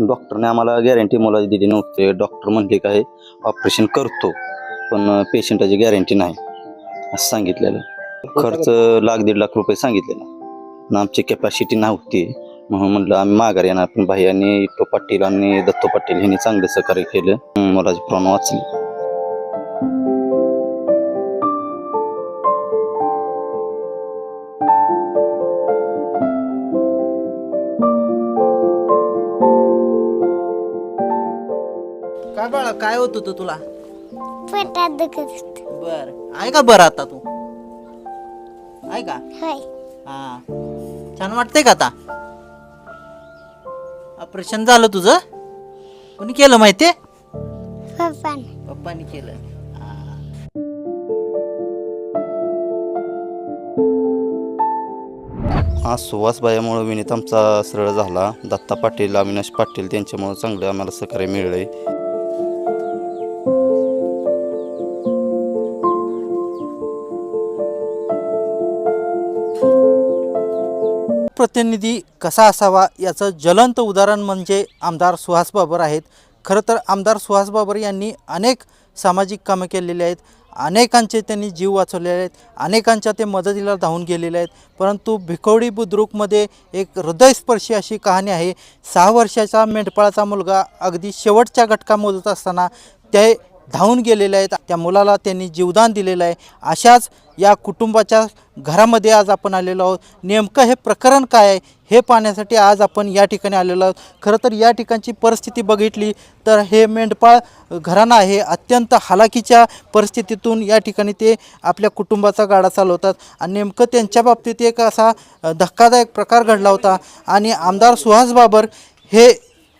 डॉक्टरने आम्हाला गॅरंटी मुलाची दिली नव्हती. डॉक्टर म्हणले काय ऑपरेशन करतो पण पेशंटाची गॅरंटी नाही असं सांगितलेलं. खर्च ₹1,00,000-1,50,000 सांगितलेला आणि आमची कॅपॅसिटी नव्हती. म्हणून म्हटलं आम्ही माघार येणार. पण भाई इट्टो पाटील आणि दत्तो पाटील ह्यांनी चांगलं सहकार्य केलं. मुलाची प्राण वाचली. काय बाळा काय होत होतं तुला? पोटात दुखत होतं. बर आहे का बरं आता तू? आहे का? होय. हा छान वाटतंय का आता? ऑपरेशन झालं तुझं? कोणी केलं माहितीये? पप्पाने. पप्पानी केलं. आज सुहासबाईमुळे विनीत आमचा सरळ झाला. दत्ता पाटील, अविनाश पाटील त्यांच्यामुळे चांगलं आम्हाला सहकार्य मिळलंय. प्रतिनिधी कसा असावा याचं ज्वलंत उदाहरण म्हणजे आमदार सुहास बाबर आहेत. खरं तर आमदार सुहास बाबर यांनी अनेक सामाजिक कामं केलेली आहेत. अनेकांचे त्यांनी जीव वाचवलेले आहेत. अनेकांच्या ते मदतीला धावून गेलेले आहेत. परंतु भिकवडी बुद्रुकमध्ये एक हृदयस्पर्शी अशी कहाणी आहे. 6 वर्षाचा मेंढपाळाचा मुलगा अगदी शेवटच्या घटका मोजत असताना ते धावून गेलेले आहेत. त्या मुलाला त्यांनी जीवदान दिलेलं आहे. अशाच या कुटुंबाच्या घरामध्ये आज आपण आलेलो आहोत. नेमकं हे प्रकरण काय आहे हे पाहण्यासाठी आज आपण या ठिकाणी आलेलो आहोत. खरं तर या ठिकाणची परिस्थिती बघितली तर हे मेंढपाळ घराणं आहे. अत्यंत हालाकीच्या परिस्थितीतून या ठिकाणी ते आपल्या कुटुंबाचा गाडा चालवतात आणि नेमकं त्यांच्या बाबतीत एक असा धक्कादायक प्रकार घडला होता आणि आमदार सुहास बाबर हे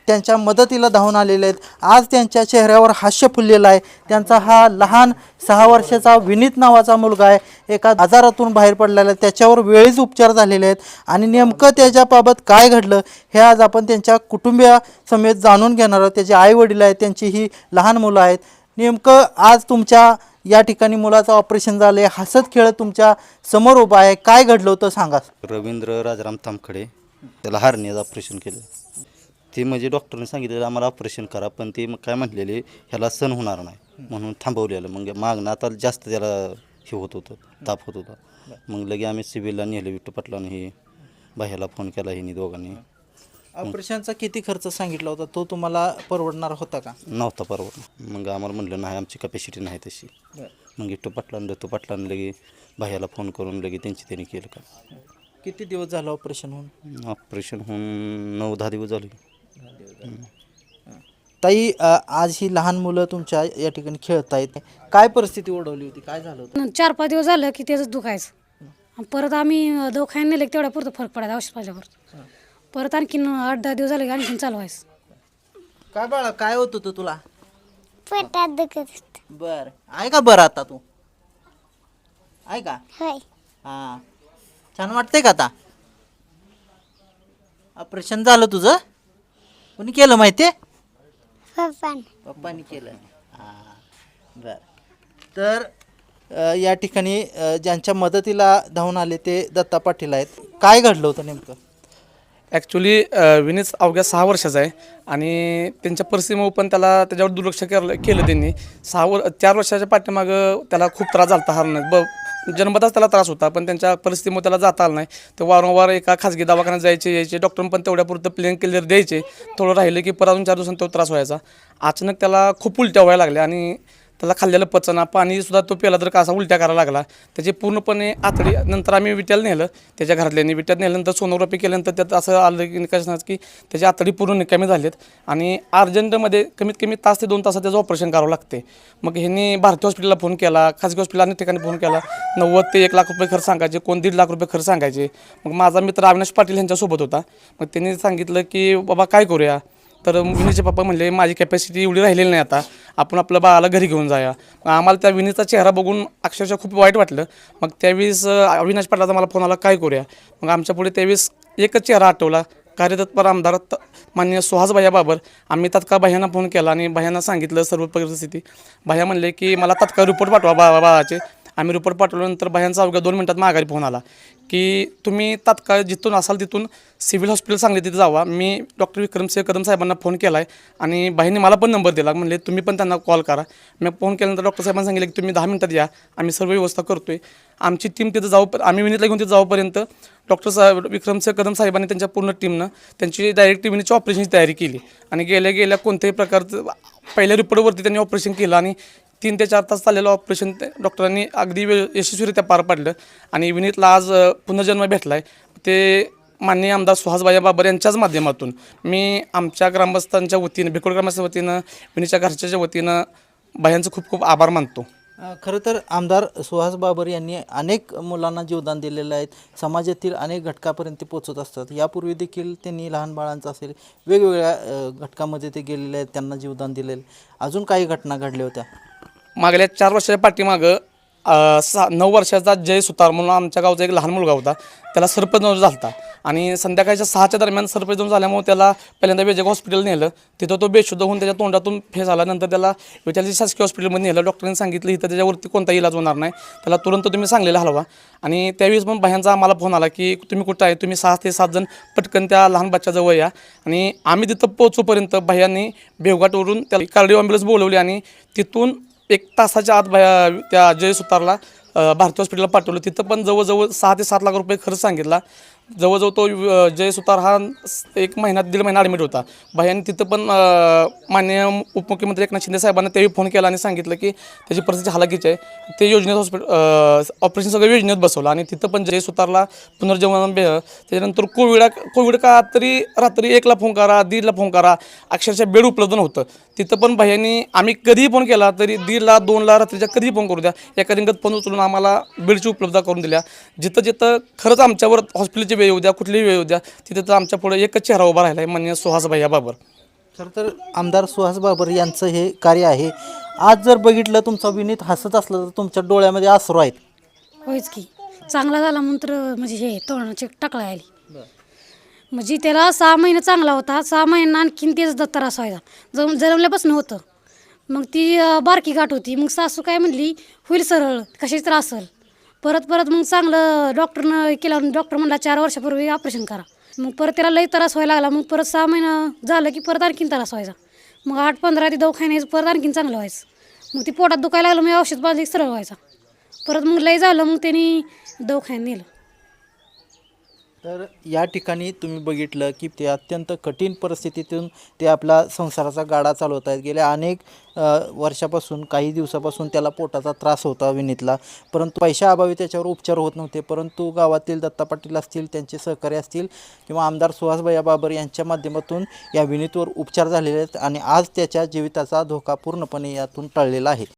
त्यांच्या मदतीला धावून आलेले आहेत. आज त्यांच्या चेहऱ्यावर हास्य फुललेलं आहे. त्यांचा हा लहान 6 वर्षाचा विनीत नावाचा मुलगा आहे. एका आजारातून बाहेर पडलेला आहे. त्याच्यावर वेळीच उपचार झालेले आहेत आणि नेमकं त्याच्याबाबत काय घडलं हे आज आपण त्यांच्या कुटुंबियासमेत जाणून घेणार आहोत. त्याचे आई वडील आहेत, त्यांची ही लहान मुलं आहेत. नेमकं आज तुमच्या या ठिकाणी मुलाचं ऑपरेशन झालं आहे, हसत खेळत तुमच्या समोर उभा आहे. काय घडलं होतं सांगा. रवींद्र राजाराम तामखडे त्याला हार्नियाचं ऑपरेशन केलं. ते म्हणजे डॉक्टरने सांगितलेलं आम्हाला ऑपरेशन करा, पण ते काय म्हटलेले ह्याला सण होणार नाही म्हणून थांबवलेलं. मग मागणं आता जास्त त्याला हे होत होतं, ताप होत होता. मग लगे आम्ही सिव्हिलला नेलं. विठ्ठू पाटलाने हे बाह्याला फोन केला हिनी दोघांनी. ऑपरेशनचा किती खर्च सांगितला होता? तो तुम्हाला परवडणार होता का? नव्हता परवडणार. मग आम्हाला म्हटलं नाही आमची कॅपॅसिटी नाही तशी. मग विठ्ठू पाटलानं दत्तू पाटलानं लगे बाह्याला फोन करून लगे त्यांनी केलं का. किती दिवस झालं ऑपरेशन होऊन? ऑपरेशन होऊन 9-10 दिवस झाले. ताई आज ही लहान मुलं तुमच्या या ठिकाणी खेळत आहेत. काय परिस्थिती ओढवली होती? काय झालं होतं? 4-5 दिवस झालं की त्याचं दुखायचं. परत आम्ही दवाखान्यात नेले की तेवढ्या पुरतं फरक पडायचा औषध पाहिल्यावर. परत आणखीन 8-10 दिवस झाले की आणखीन चालू व्हायचं. काय बाळा काय होत होतं तुला? पोटात दुखत होतं. बर आहे का बरं आता तू? आहे का? होय. हां छान वाटतंय का आता? ऑपरेशन झालं तुझं? कोणी केलं माहिती आहे? पप्पाने. पप्पानी केलं. हां बर. तर या ठिकाणी ज्यांच्या मदतीला धावून आले ते दत्ता पाटील आहेत. काय घडलं होतं नेमकं? ॲक्च्युली विनीत अवघ्या 6 वर्षाचा आहे आणि त्यांच्या परिस्थितीमुळे पण त्याच्यावर दुर्लक्ष केलं त्यांनी. 4 वर्षाच्या पाठीमागं त्याला खूप त्रास झाला होता हरण्यात. जन्मताच त्याला त्रास होता, पण त्यांच्या परिस्थितीमुळे त्याला जाता आलं नाही. ते वारंवार एका खाजगी दवाखान्यात यायचे. डॉक्टर पण तेवढ्यापुरतं प्लेन क्लिअर द्यायचे. थोडं राहिलं की परत अजून 4 दिवसांनी तो त्रास व्हायचा. अचानक त्याला खूप उलट्या व्हायला लागल्या आणि त्याला खाल्लेलं पचना पाणीसुद्धा तो प्याला तर कसा उलट्या करायला लागला. त्याची पूर्णपणे आतडी. नंतर आम्ही विट्याला नेलं. त्याच्या घरातल्यांनी विट्यात नेल्यानंतर सोनोग्राफी केल्यानंतर त्यात असं आलं की निकाल की त्याची आतडी पूर्ण निकामी झालीत आणि अर्जंटमध्ये कमीत कमी तास ते 2 तासात त्याचं ऑपरेशन करावं लागते. मग ह्यांनी भारती हॉस्पिटलला फोन केला, खाजगी हॉस्पिटल अनेक ठिकाणी फोन केला. 90 ते 1 लाख रुपये खर्च सांगायचे, कोण 1.5 लाख रुपये खर्च सांगायचे. मग माझा मित्र अविनाश पाटील यांच्यासोबत होता. मग त्यांनी सांगितलं की बाबा काय करूया. तर विनीचे पप्पा म्हणले माझी कॅपॅसिटी एवढी राहिलेली नाही, आता आपण आपल्या बाळाला घरी घेऊन जाऊया. मग आम्हाला त्या विनीचा चेहरा बघून अक्षरशः खूप वाईट वाटलं. मग त्यावेळेस अविनाश पाटलाचा मला फोन आला काय करूया. मग आमच्या पुढे त्यावेळेस एकच चेहरा आठवला, कार्यतत्पर आमदार माननीय सुहास भैया बाबर. आम्ही तात्काळ भैयांना फोन केला आणि भैयांना सांगितलं सर्व परिस्थिती. भैया म्हणले की मला तात्काळ रिपोर्ट पाठवा बाळाचे आम्ही रिपोर्ट पाठवल्यानंतर भयांचा अवघ्या 2 मिनिटात माघारी फोन आला की तुम्ही तात्काळ जिथून असाल तिथून सिव्हिल हॉस्पिटल सांगली तिथे जावा. मी डॉक्टर विक्रमसिंह कदम साहेबांना फोन केला आहे आणि बाईंनी मला पण नंबर दिला, म्हणले तुम्ही पण त्यांना कॉल करा. मी फोन केल्यानंतर डॉक्टर साहेबांनी सांगितलं की तुम्ही 10 मिनिटात या, आम्ही सर्व व्यवस्था करतो आहे. आमची टीम तिथं आम्ही विनीतला घेऊन तिथं जाऊपर्यंत डॉक्टर साहेब विक्रमसिंह कदम साहेबांनी त्यांच्या पूर्ण टीमनं त्यांची डायरेक्ट विनीतची ऑपरेशनची तयारी केली आणि गेल्या कोणत्याही प्रकारचं पहिल्या रिपोर्टवरती त्यांनी ऑपरेशन केलं आणि 3 ते 4 तास चाललेलं ऑपरेशन डॉक्टरांनी अगदी यशस्वीरित्या पार पाडलं आणि विनीतला आज पुनर्जन्म भेटला आहे. ते माननीय आमदार सुहासभाई बाबर यांच्याच माध्यमातून मी आमच्या ग्रामस्थांच्या वतीनं, भिकोड ग्रामस्थांच्या वतीनं, विनीतच्या घरच्याच्या वतीनं बायांचं खूप खूप आभार मानतो. खरं तर आमदार सुहास बाबर यांनी अनेक मुलांना जीवदान दिलेलं आहे. समाजातील अनेक घटकापर्यंत ते पोचत असतात. यापूर्वी देखील त्यांनी लहान बाळांचं असेल वेगवेगळ्या घटकामध्ये ते गेलेले आहेत, त्यांना जीवदान दिलेलं. अजून काही घटना घडल्या होत्या मागल्या 4 वर्षाच्या पाठीमागं 9 वर्षाचा जय सुतार म्हणून आमच्या गावचा एक लहान मुलगा होता, त्याला सर्पदंश झाला होता आणि संध्याकाळच्या 6च्या दरम्यान सर्पदंश झाल्यामुळे त्याला पहिल्यांदा वेजक हॉस्पिटल नेलं. तिथं तो बेशुद्ध होऊन त्याच्या तोंडातून फेस आला. नंतर त्याला विचारची शासकीय हॉस्पिटलमध्ये नेलं. डॉक्टरांनी सांगितलं इथं त्याच्यावरती कोणता इलाज होणार नाही, त्याला तुरंत तुम्ही सांगलीला हलवा. आणि त्यावेळेस पण बाह्यांचा आम्हाला फोन आला की तुम्ही कुठं आहे, तुम्ही 6 ते 7 जण पटकन त्या लहान बच्च्याजवळ या. आणि आम्ही तिथं पोहोचूपर्यंत बाह्यांनी बेवघाटवरून त्याला कार्डिओ ॲम्ब्युलन्स बोलवली आणि तिथून 1 तासाच्या आत त्या जय सुतारला भारती हॉस्पिटलला पाठवलं. तिथं पण जवळजवळ 6 ते 7 लाख रुपये खर्च सांगितला. जवळजवळ तो जय सुतार हा 1 महिना 1.5 महिना ॲडमिट होता. बाह्यांनी तिथं पण माननीय उपमुख्यमंत्री एकनाथ शिंदे साहेबांना त्यावेळी फोन केला आणि सांगितलं की त्याची परिस्थिती हलाखीची आहे. ते योजनेत ऑपरेशन सगळं योजनेत बसवलं आणि तिथं पण जय सुतारला पुनर्जीवन त्याच्यानंतर कोविड काळात तरी रात्री 1ला फोन करा, 1:30ला फोन करा, अक्षरशः बेड उपलब्ध नव्हतं. तिथं पण बाह्यांनी आम्ही कधीही फोन केला तरी 1:30ला 2ला रात्रीच्या कधीही फोन करू द्या, एका रिंगत फोन उचलून आम्हाला बेडची उपलब्धता करून दिल्या. जिथं खरंच आमच्यावर हॉस्पिटलची वेळ येऊ द्या, कुठलीही वेळ येऊ द्या, तिथं तर आमच्या पुढे एकच चेहरा उभा राहिला आहे, माननीय सुहासभाई बाबर. खरं तर आमदार सुहास बाबर यांचं हे कार्य आहे. आज जर बघितलं तुमचा विनीत हसत असलं तर तुमच्या डोळ्यामध्ये अश्रू आहेत. होयच की चांगला झाला म्हणून तर म्हणजे हे तोंडाची टकला आली. म्हणजे त्याला 6 महिने चांगला होता, 6 महिन्यांना आणखीन तेच त्रास व्हायचा, जन्मल्यापासून होतं. मग ती बारकी गाठ होती. मग सासू काय म्हणली होईल सरळ, कशाची त्रास असेल. परत मग चांगलं डॉक्टरनं केलं. डॉक्टर म्हणला 4 वर्षापूर्वी ऑपरेशन करा. मग परत त्याला लई त्रास व्हायला लागला. मग परत 6 महिना झालं की परत आणखीन त्रास व्हायचा. मग 8-15 ते दवाखान्याचं परत आणखीन चांगलं व्हायचं. मग ती पोटात दुखायला लागलं, मग औषध बाजली सरळ व्हायचा. परत मग लई झालं, मग त्यांनी दवाखान्यात नेलं. तर या ठिकाणी तुम्ही बघितलं की ते अत्यंत कठीण परिस्थितीतून ते आपला संसाराचा गाडा चालवत आहेत. गेल्या अनेक वर्षापासून, काही दिवसापासून त्याला पोटाचा त्रास होता विनीतला, परंतु पैशाअभावी त्याच्यावर उपचार होत नव्हते. परंतु गावातील दत्ता पाटील असतील, त्यांचे सहकारी असतील किंवा आमदार सुहासभाई बाबर यांच्या माध्यमातून या विनीतवर उपचार झालेले आहेत आणि आज त्याच्या जीविताचा धोका पूर्णपणे यातून टळलेला आहे.